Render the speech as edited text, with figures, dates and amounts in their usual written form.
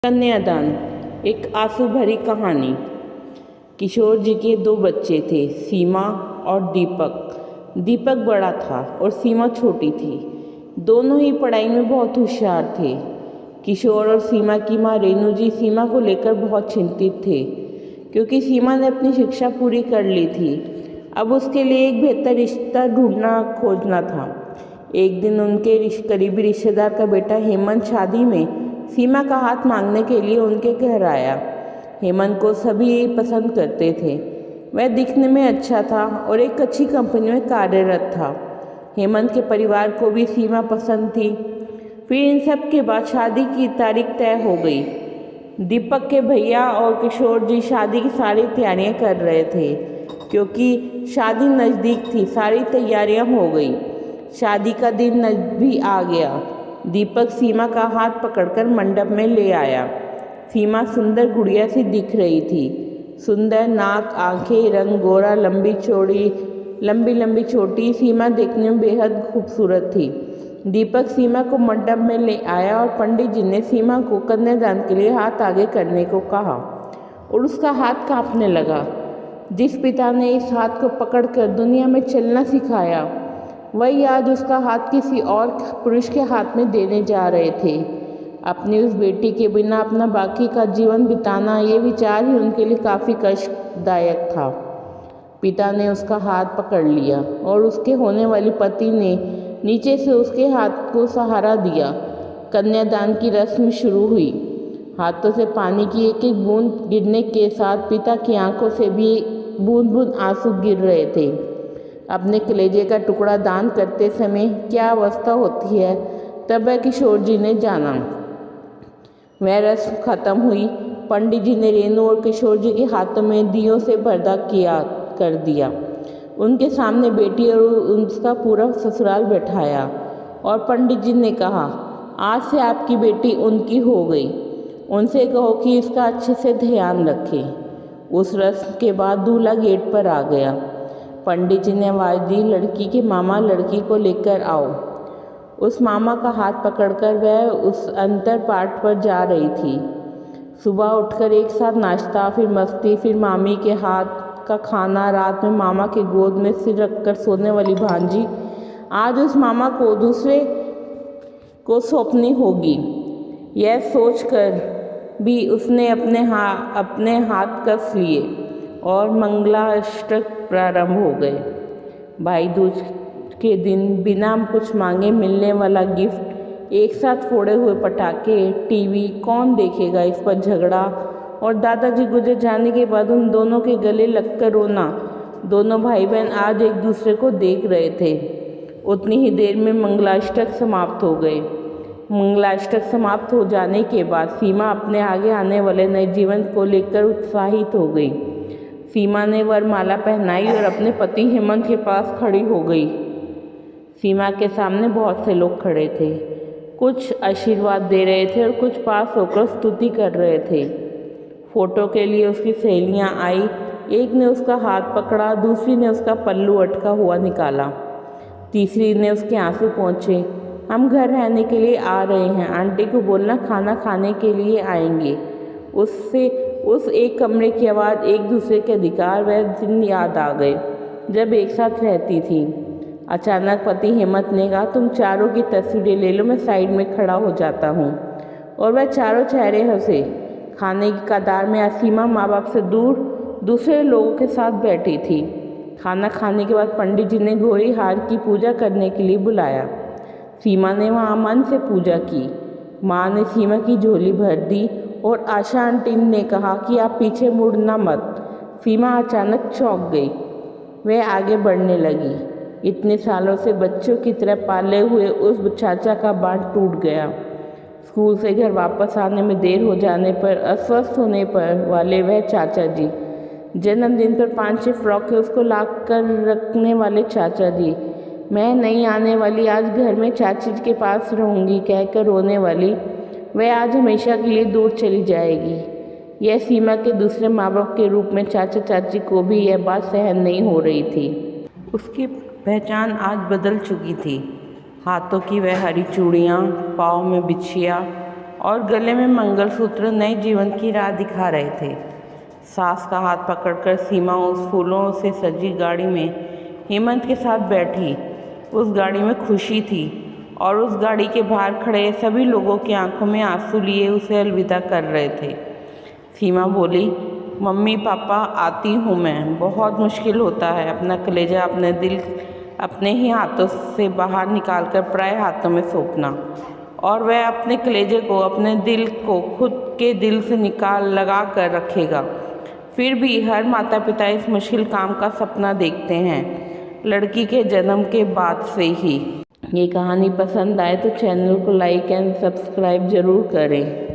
कन्यादान एक आंसू भरी कहानी। किशोर जी के दो बच्चे थे, सीमा और दीपक। दीपक बड़ा था और सीमा छोटी थी। दोनों ही पढ़ाई में बहुत होशियार थे। किशोर और सीमा की माँ रेणु जी सीमा को लेकर बहुत चिंतित थे, क्योंकि सीमा ने अपनी शिक्षा पूरी कर ली थी। अब उसके लिए एक बेहतर रिश्ता ढूंढना खोजना था। एक दिन उनके करीबी रिश्तेदार का बेटा हेमंत शादी में सीमा का हाथ मांगने के लिए उनके घर आया। हेमंत को सभी पसंद करते थे। वह दिखने में अच्छा था और एक अच्छी कंपनी में कार्यरत था। हेमंत के परिवार को भी सीमा पसंद थी। फिर इन सब के बाद शादी की तारीख तय हो गई। दीपक के भैया और किशोर जी शादी की सारी तैयारियां कर रहे थे, क्योंकि शादी नज़दीक थी। सारी तैयारियां हो गई। शादी का दिन भी आ गया। दीपक सीमा का हाथ पकड़कर मंडप में ले आया। सीमा सुंदर गुड़िया सी दिख रही थी। सुंदर नाक, आंखें, रंग गोरा, लंबी लंबी छोटी। सीमा देखने में बेहद खूबसूरत थी। दीपक सीमा को मंडप में ले आया और पंडित जी ने सीमा को कन्यादान के लिए हाथ आगे करने को कहा और उसका हाथ कांपने लगा। जिस पिता ने इस हाथ को पकड़कर दुनिया में चलना सिखाया, वही आज उसका हाथ किसी और पुरुष के हाथ में देने जा रहे थे। अपनी उस बेटी के बिना अपना बाकी का जीवन बिताना, ये विचार ही उनके लिए काफ़ी कष्टदायक था। पिता ने उसका हाथ पकड़ लिया और उसके होने वाली पति ने नीचे से उसके हाथ को सहारा दिया। कन्यादान की रस्म शुरू हुई। हाथों से पानी की एक एक बूंद गिरने के साथ पिता की आंखों से भी बूंद बूंद आंसू गिर रहे थे। अपने कलेजे का टुकड़ा दान करते समय क्या अवस्था होती है, तब वह किशोर जी ने जाना। वह रस्म खत्म हुई। पंडित जी ने रेणु और किशोर जी के हाथों में दियों से पर्दा कर दिया। उनके सामने बेटी और उसका पूरा ससुराल बैठाया और पंडित जी ने कहा, आज से आपकी बेटी उनकी हो गई। उनसे कहो कि इसका अच्छे से ध्यान रखें। उस रस्म के बाद दूल्हा गेट पर आ गया। पंडित जी ने आवाज़ दी, लड़की के मामा लड़की को लेकर आओ। उस मामा का हाथ पकड़कर वह उस अंतर पाठ पर जा रही थी। सुबह उठकर एक साथ नाश्ता, फिर मस्ती, फिर मामी के हाथ का खाना, रात में मामा के गोद में सिर रखकर सोने वाली भांजी आज उस मामा को दूसरे को सौंपनी होगी। यह सोचकर भी उसने अपने हाथ कस लिए और मंगलाष्टक प्रारंभ हो गए। भाई दूज के दिन बिना कुछ मांगे मिलने वाला गिफ्ट, एक साथ फोड़े हुए पटाखे, टीवी, कौन देखेगा इस पर झगड़ा और दादाजी गुजर जाने के बाद उन दोनों के गले लगकर रोना। दोनों भाई बहन आज एक दूसरे को देख रहे थे। उतनी ही देर में मंगलाष्टक समाप्त हो गए। मंगलाष्टक समाप्त हो जाने के बाद सीमा अपने आगे आने वाले नए जीवन को लेकर उत्साहित हो गई। सीमा ने वरमाला पहनाई और अपने पति हेमंत के पास खड़ी हो गई। सीमा के सामने बहुत से लोग खड़े थे। कुछ आशीर्वाद दे रहे थे और कुछ पास होकर स्तुति कर रहे थे। फोटो के लिए उसकी सहेलियां आई। एक ने उसका हाथ पकड़ा, दूसरी ने उसका पल्लू अटका हुआ निकाला, तीसरी ने उसके आंसू पोंछे। हम घर रहने के लिए आ रहे हैं, आंटी को बोलना खाना खाने के लिए आएंगे। उस एक कमरे की आवाज़, एक दूसरे के अधिकार, वह दिन याद आ गए जब एक साथ रहती थी। अचानक पति हेमंत ने कहा, तुम चारों की तस्वीरें ले लो, मैं साइड में खड़ा हो जाता हूँ। और वह चारों चेहरे हंसे। खाने की कतार में सीमा माँ बाप से दूर दूसरे लोगों के साथ बैठी थी। खाना खाने के बाद पंडित जी ने घोड़ी हार की पूजा करने के लिए बुलाया। सीमा ने वहाँ मन से पूजा की। माँ ने सीमा की झोली भर दी और आशा आंटी ने कहा कि आप पीछे मुड़ना मत। सीमा अचानक चौंक गई। वह आगे बढ़ने लगी। इतने सालों से बच्चों की तरह पाले हुए उस चाचा का बांध टूट गया। स्कूल से घर वापस आने में देर हो जाने पर, अस्वस्थ होने पर वाले वह चाचा जी, जन्मदिन पर 5-6 फ्रॉकें उसको ला कर रखने वाले चाचा जी, मैं नहीं आने वाली, आज घर में चाची के पास रहूँगी कहकर रोने वाली, वह आज हमेशा के लिए दूर चली जाएगी। यह सीमा के दूसरे माँ बाप के रूप में चाचा चाची को भी यह बात सहन नहीं हो रही थी। उसकी पहचान आज बदल चुकी थी। हाथों की वह हरी चूड़ियाँ, पाँव में बिछिया, और गले में मंगलसूत्र नए जीवन की राह दिखा रहे थे। सास का हाथ पकड़कर सीमा उस फूलों से सजी गाड़ी में हेमंत के साथ बैठी। उस गाड़ी में खुशी थी और उस गाड़ी के बाहर खड़े सभी लोगों की आंखों में आंसू लिए उसे अलविदा कर रहे थे। सीमा बोली, मम्मी पापा आती हूँ मैं। बहुत मुश्किल होता है अपना कलेजा, अपने दिल अपने ही हाथों से बाहर निकालकर पराए हाथों में सौंपना, और वह अपने कलेजे को, अपने दिल को खुद के दिल से निकाल लगा कर रखेगा। फिर भी हर माता पिता इस मुश्किल काम का सपना देखते हैं, लड़की के जन्म के बाद से ही। ये कहानी पसंद आए तो चैनल को लाइक एंड सब्सक्राइब ज़रूर करें।